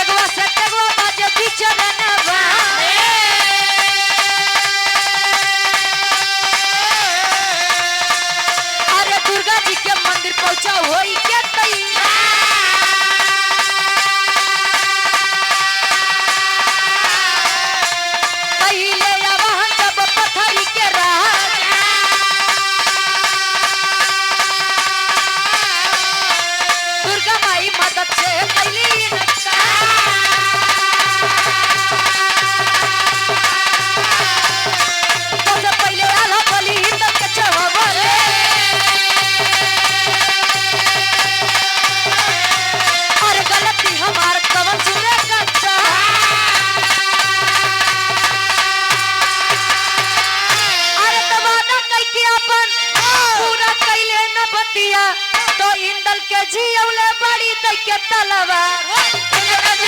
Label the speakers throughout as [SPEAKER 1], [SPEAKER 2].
[SPEAKER 1] डेगवा से डेगवा बाजे बिचरनवा अरे दुर्गा जी के मंदिर पहुंचा होई के तैयार पहले आवाहन जब पथरी के राजा दुर्गा माई मदद से पहली नक्शा सबसे पहले आला बलि तब के चढ़ावले और गलती हमार कवन सुने कच्चा अरे तवादा कई के अपन पूरा कैले न बतिया तो इंदल के जियौले बड़ी दई के तलवार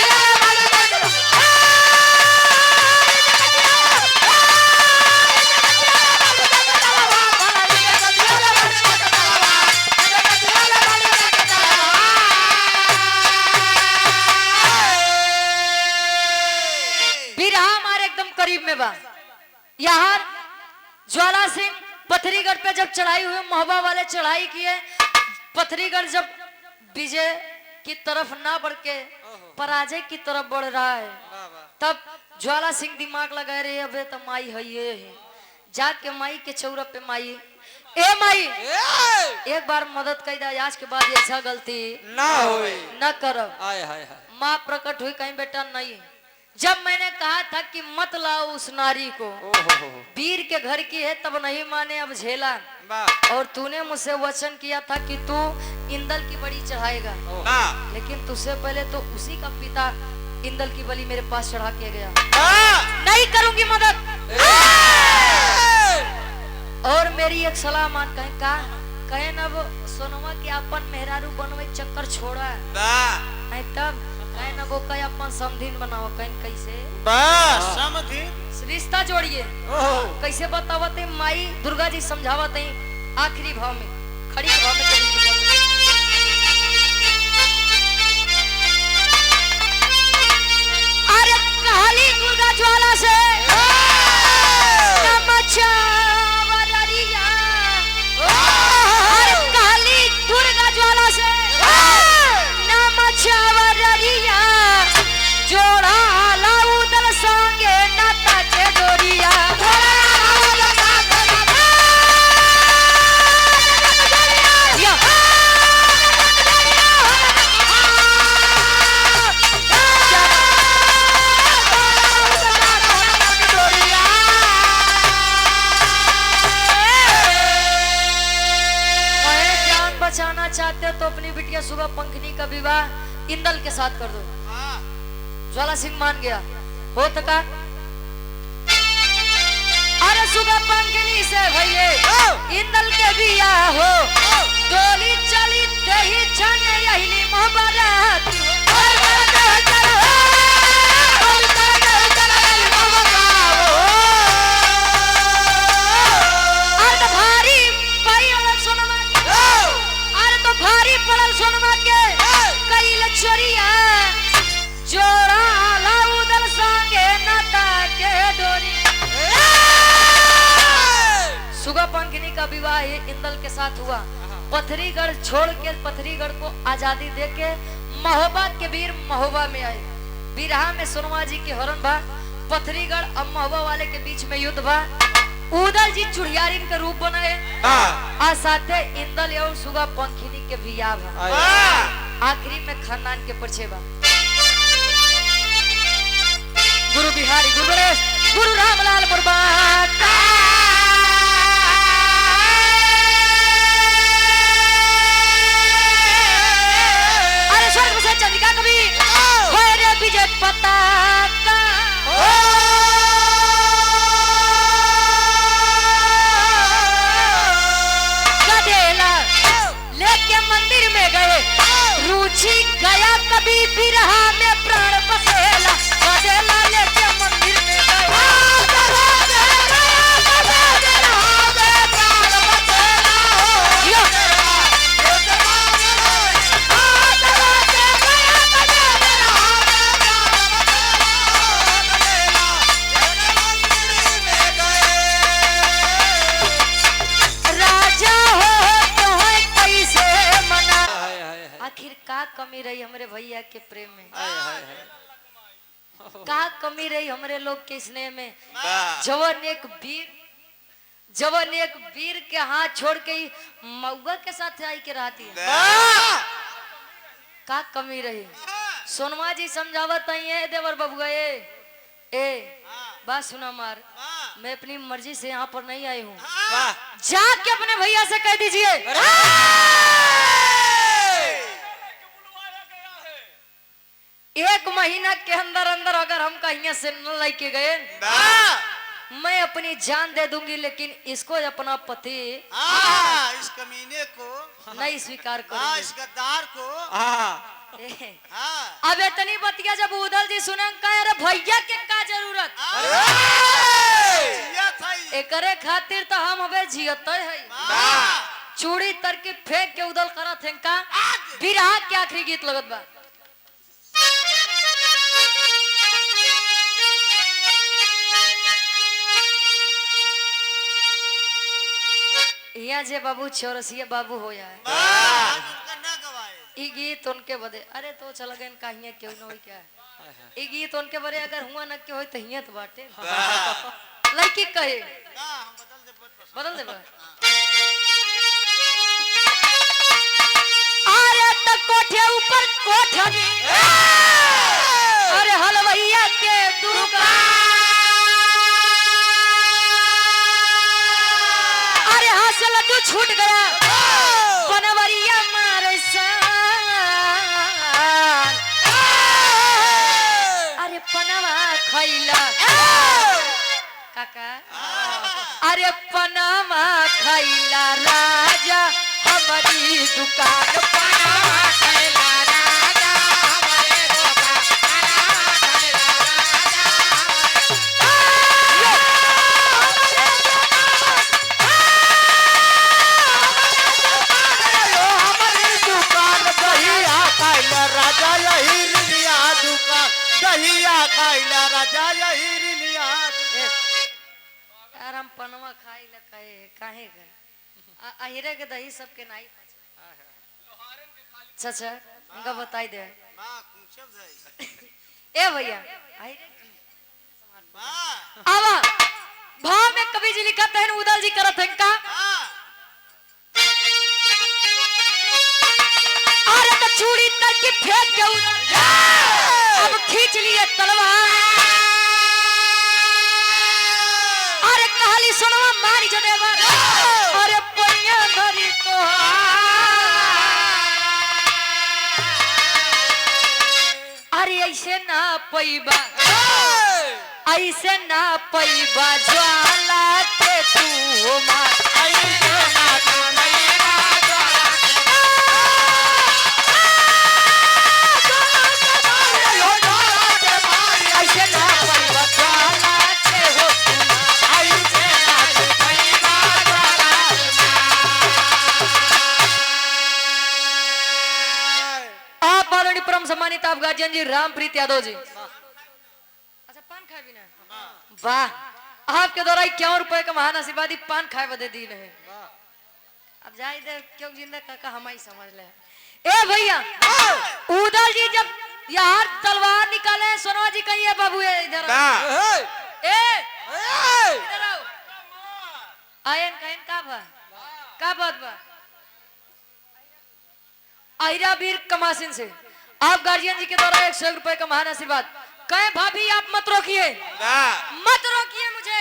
[SPEAKER 1] बिरहा हमारे एकदम करीब में बा यहाँ ज्वाला सिंह पथरीगढ़ पे जब चढ़ाई हुई महोबा वाले चढ़ाई किए पथरीगढ़ जब विजय की तरफ ना बढ़ के पराजय की तरफ बढ़ रहा है तब ज्वाला सिंह दिमाग लगाए रहे अबे तो माई है ये है जाके माई के चौरा पे माई ए माई एक बार मदद कर दे आज के बाद ऐसा गलती
[SPEAKER 2] ना होए
[SPEAKER 1] न करो
[SPEAKER 2] हाय हाय हाय
[SPEAKER 1] माँ प्रकट हुई कहीं बेटा नहीं जब मैंने कहा था कि मत लाओ उस नारी को वीर के घर की है तब नहीं माने अब झेला और तूने मुझसे वचन किया था कि तू इंदल की बलि चढ़ाएगा लेकिन तुझसे पहले तो उसी का पिता इंदल की बलि मेरे पास चढ़ा के गया नहीं करूंगी मदद और मेरी एक सलाह मान कहे ना वो सोनमा के अपन मेहरारू बनवे चक्कर छोड़ा है तब कहे ना वो कहे अपन समधीन बनाओ कहीं कैसे
[SPEAKER 2] समधीन
[SPEAKER 1] रिश्ता जोड़िए कैसे बतावते माई दुर्गा जी समझावते आखिरी भाव में खड़ी भाव में अरे काली दुर्गा ज्वाला से अरे काली दुर्गा ज्वाला से नमचावरिया जोड़ा लाउदल संगे नाता के डोरिया बचाना चाहते हो तो अपनी बिटिया सुबह पंखनी का विवाह इंदल के साथ कर दो ज्वाला सिंह मान गया हो तका अरे सुबह पंखनी से भैले इंदल के बियाह हो डोली चली दही छन यही मोहब्बत सोनमा के कई लचरिया जोड़ा लाउदल संगे नाता के डोरी सुगा पंखनी का विवाह इंदल के साथ हुआ पथरीगढ़ छोड़ के पथरीगढ़ को आजादी देके महोबा के वीर महोबा में आए बिरहा में सोनमा जी के हरण भा पथरीगढ़ और महोबा वाले के बीच में युद्ध भा उदल जी चुड़ियारिन के रूप बनाए आ साथे इंदल और सुगा पंखनी के बियाह भा आखिरी में खानदान के परिचय बा गुरु बिहारी गुरु गणेश गुरु रामलाल मुर्बाद अरे स्वर्ग से चंद्रिका कवि होए रे विजय पताका लेके मंदिर में गए रुचि गया कभी बिरहा में प्राण बसेला बदेला लेके मंदिर में गए के प्रेम में
[SPEAKER 2] हाय हाय हाय
[SPEAKER 1] का कमी रही हमरे लोग के स्नेह में।
[SPEAKER 2] वाह
[SPEAKER 1] जवन एक वीर के हाथ छोड़ के ही मऊआ के साथ आई के रहती है।
[SPEAKER 2] वाह
[SPEAKER 1] का कमी रही सोनमा जी समझावत है देवर बबुआ ए बात सुना मार, मैं अपनी मर्जी से यहाँ पर नहीं आई हूँ।
[SPEAKER 2] वाह
[SPEAKER 1] जाके अपने भैया से कह दीजिए एक महीना के अंदर अंदर अगर हम कहीं से न लेके गए मैं अपनी जान दे दूंगी, लेकिन इसको अपना पति
[SPEAKER 3] इस कमीने को
[SPEAKER 1] नहीं स्वीकार
[SPEAKER 3] इस
[SPEAKER 1] करूंगी।
[SPEAKER 3] गद्दार को
[SPEAKER 1] अब इतनी बतिया जब उदल जी सुने कहे अरे भैया के का जरूरत
[SPEAKER 3] जिया था ही।
[SPEAKER 1] एकरे खातिर तो हम हवे जियत है। चूड़ी तर के फेंक के उदल करत है का बिरहा के आखिरी गीत लगत बा। यहाँ जे बाबू चौरसिया बाबू हो जाए
[SPEAKER 3] उनका ना गवाए।
[SPEAKER 1] ई गीत उनके बदे अरे तो चल गए कहीं क्यों न हो क्या ई गीत उनके बरे अगर हुआ न के हो तो हियत बाटे लड़की कहे
[SPEAKER 3] हम
[SPEAKER 1] बदल दे अरे तो कोठे ऊपर कोठनी अरे हलवैया के दुकान अरे हाथ से लड्डू छूट गया बनवरिया मारे अरे पनवा खैला काका अरे पनवा खैला राजा हमारी दुकान पनवा खैला राजा हमारे
[SPEAKER 3] राजा यही लिया दुकान दहिया खाइला राजा यही लिया
[SPEAKER 1] यार हम पनवा खाई ल कहे काहे का अहिरे के दही सबके नहीं चाचा उनका बताई दे
[SPEAKER 3] मां कुछब है
[SPEAKER 1] ए भैया अहिरे
[SPEAKER 3] मां
[SPEAKER 1] आवा भाव में कवि जी लिखत है उदल जी करत है का अरे तो चूड़ी तर के फेंक के अब खींच लिए तलवार अरे कहाली सुनवा मारी जो देवर अरे पैया धरी तो अरे ऐसे ना पैबा ऐसे ना पैबा ज्वाला के तू हो मार ऐसे ना ऐसे ना पैबा ज्वाला के हो ऐसे ना पैबा ज्वाला आप माननीय परम सम्मानित आप गार्जियन जी रामप्रीत यादव जी अच्छा पान खाए बिना वाह आपके द्वारा 51 रुपए का महान आशीर्वादी पान खाए बदे दी है। अब जाए दे क्यों जिंदा काका हम ही समझ ले ए भैया उदल जी जब यार तलवार निकाले सोनवा जी कहिए बाबू इधर आओ। ए इधर आओ आयन कहन का बात बा आयरा वीर कमासिन से आप गार्जियन जी के द्वारा 100 रुपए का महान आशीर्वाद कहे भाभी आप मत रोकिए मुझे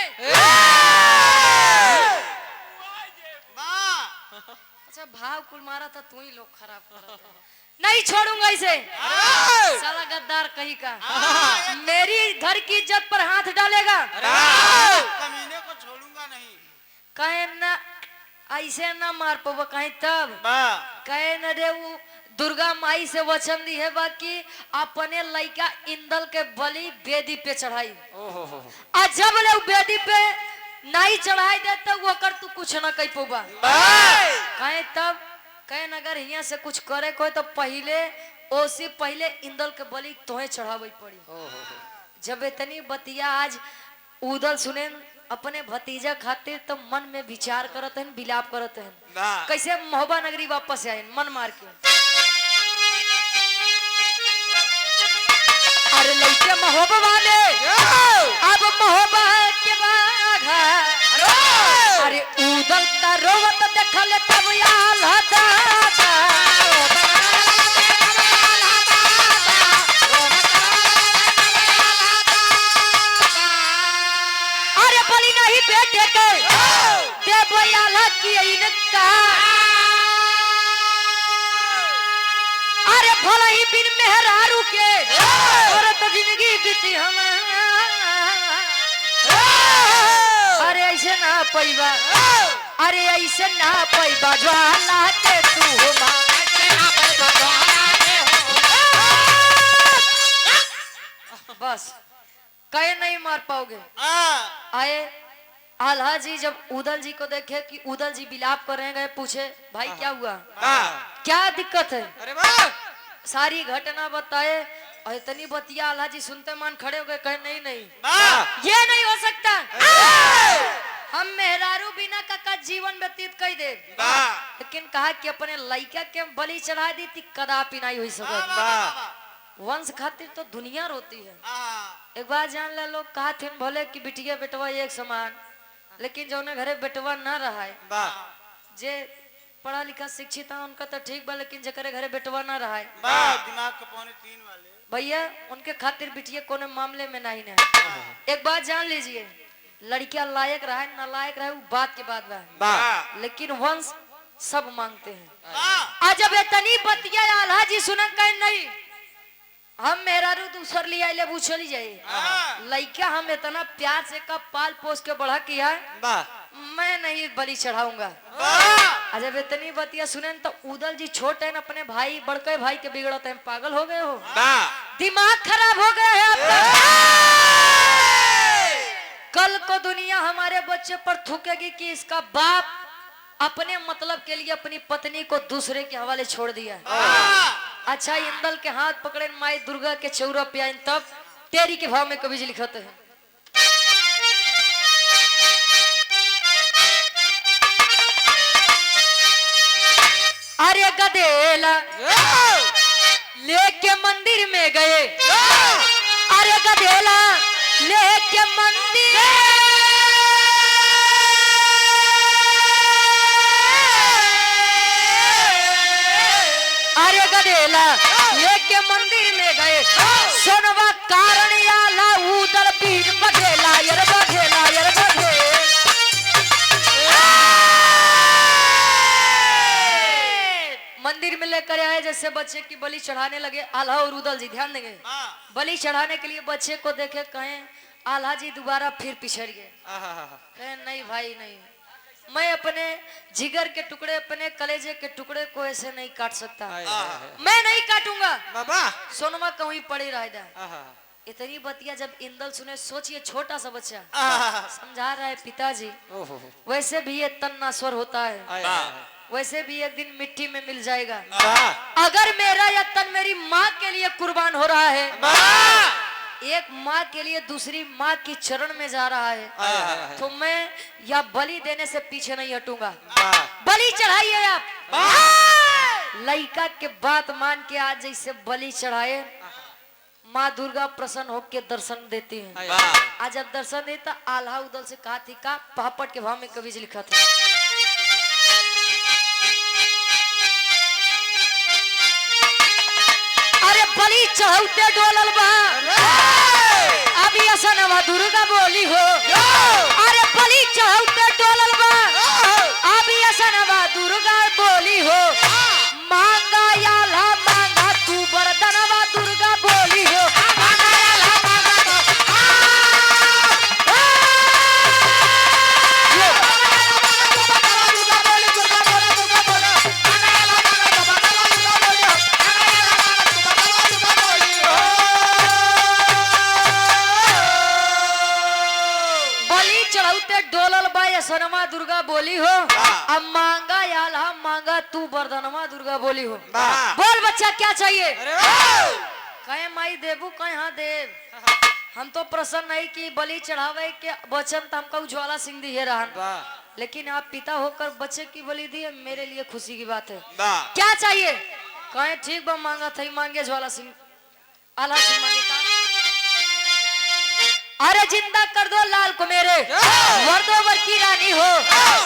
[SPEAKER 1] अच्छा भाव कुल मारा था तू ही लोग खराब कर रहा था। नहीं छोड़ूंगा इसे साला गद्दार कहीं का मेरी घर की इज्जत पर हाथ डालेगा
[SPEAKER 3] कमीने को छोड़ूंगा नहीं
[SPEAKER 1] कहे ना ऐसे ना मार पाबो कहीं तब कहे न रे वो दुर्गा माई से वचन दी है बाकी अपने लड़का इंदल के बलि बेदी पे चढ़ाई और जब ले बेदी पे नहीं चढ़ाई दे तो वो कर तू कुछ ना कह पोबा कहे तब कहे अगर यहाँ से कुछ करे को तो पहले इंदल के बलि तोहे चढ़ावे पड़ी। जब इतनी बतिया आज उदल सुने अपने भतीजा खातिर तो मन में विचार करत हैं विलाप करत हैं कैसे मोहबा नगरी वापस आए मन मार के के महोबा ने अब महोबा के बाघा अरे उदल का रोवत देखल तब आल्हा दादा अरे बलि नहीं बेटे के देव आल्हा की इनका अरे भला ही बिन मेहरारू के और तो जिंदगी बीती हम अरे ऐसे ना पैबा अरे ऐसे ना पैबा ज्वाला के तू हो बस कहे नहीं मार पाओगे आए आल्हा जी जब उदल जी को देखे कि उदल जी विलाप कर रहे गए पूछे भाई क्या हुआ क्या दिक्कत है
[SPEAKER 2] अरे वाह
[SPEAKER 1] सारी घटना बताए और इतनी बतिया आल्हा जी सुनते मान खड़े हो गए कहे नहीं नहीं ये नहीं हो सकता हम मेहरारू बिना का जीवन व्यतीत कर दे लेकिन कहा कि अपने लड़का के बलि चढ़ा दी थी कदापि नहीं हुई सकत वंश खातिर तो दुनिया रोती है एक बार जान ले लोग कहा थे भले कि बिटिया बेटवा एक समान लेकिन जो घरे बेटवा न रहा है जे पढ़ा लिखा शिक्षित है उनका तो ठीक बा लेकिन जकरे घरे बेटवा न रहा है
[SPEAKER 3] दिमाग के पौने 3 वाले
[SPEAKER 1] भैया उनके खातिर बिटिया कोने मामले में नहीं है एक बात जान लीजिए लड़कियां लायक रहा है न लायक रहा है वो बात के बाद है लेकिन वंश सब मांगते हैं आज जब इतनी बतिया आल्हा जी सुनन कहीं नहीं हम मेहरारू दूसर लिया ले वो चली जाए लड़का हम इतना प्यार से का पाल पोस के बढ़ा किया है मैं नहीं बलि चढ़ाऊंगा जब इतनी बतिया सुने तो उदल जी छोटे हैं अपने भाई बड़के भाई के बिगड़ते हैं पागल हो गए हो दिमाग खराब हो गया है आपका कल को दुनिया हमारे बच्चे पर थूकेगी कि इसका बाप अपने मतलब के लिए अपनी पत्नी को दूसरे के हवाले छोड़ दिया अच्छा इंदल के हाथ पकड़े माई दुर्गा के चौरा पे आइन तब तेरी के भाव में कवि जी लिखते हैं अरे गदेला लेके मंदिर में गए अरे गदेला लेके मंदिर अरे गदेला लेके मंदिर में गए सोनवा कारण आला उदल बीर बघेला यार बघेला यार बघेला मंदिर में लेकर आए जैसे बच्चे की बलि चढ़ाने लगे आल्हा और उदल जी ध्यान देंगे बलि चढ़ाने के लिए बच्चे को देखे कहें आल्हा जी दोबारा फिर पिछड़ गए कहें नहीं भाई नहीं मैं अपने जिगर के टुकड़े अपने कलेजे के टुकड़े को ऐसे नहीं काट सकता मैं नहीं काटूंगा
[SPEAKER 2] बाबा
[SPEAKER 1] सोनमा कहीं पड़ी रह इतनी बतिया जब इंदल सुने सोचिए छोटा सा बच्चा समझा रहा है पिताजी वैसे भी ये तन नाश्वर होता है वैसे भी एक दिन मिट्टी में मिल जाएगा अगर मेरा यह तन मेरी माँ के लिए कुर्बान हो रहा है एक माँ के लिए दूसरी माँ की चरण में जा रहा है तो मैं या बलि देने से पीछे नहीं हटूंगा बलि चढ़ाइए आप लड़का के बात मान के आज जैसे बलि चढ़ाए माँ दुर्गा प्रसन्न होकर दर्शन देती है आज जब दर्शन देता आल्हा उदल से कहा थी का पापड़ के भाव में कवि जी लिखा था अरे बलि चढ़ौते डोलल बा अभी असनवा दुर्गा बोली हो अरे बलि चढ़ौते डोलल बा अभी असनवा दुर्गा बोली हो मांगा आल्हा मांगा तू बरदनवा दुर्गा बोली हो सनमा दुर्गा बोली हो अब मांगा आल्हा मांगा तू बरदनवा दुर्गा बोली हो बोल बच्चा क्या चाहिए कहे माई देबू कहे हाँ देव हम तो प्रसन्न नहीं कि बलि चढ़ावे के वचन हमका ज्वाला सिंह दी है रहन लेकिन आप पिता होकर बच्चे की बलि दी है मेरे लिए खुशी की बात है क्या चाहिए कहे ठीक बा मांगा था मांगे ज्वाला सिंह आल्हा सिंह मांगे का अरे जिंदा कर दो लाल को मेरे, वर्दोवर की रानी हो,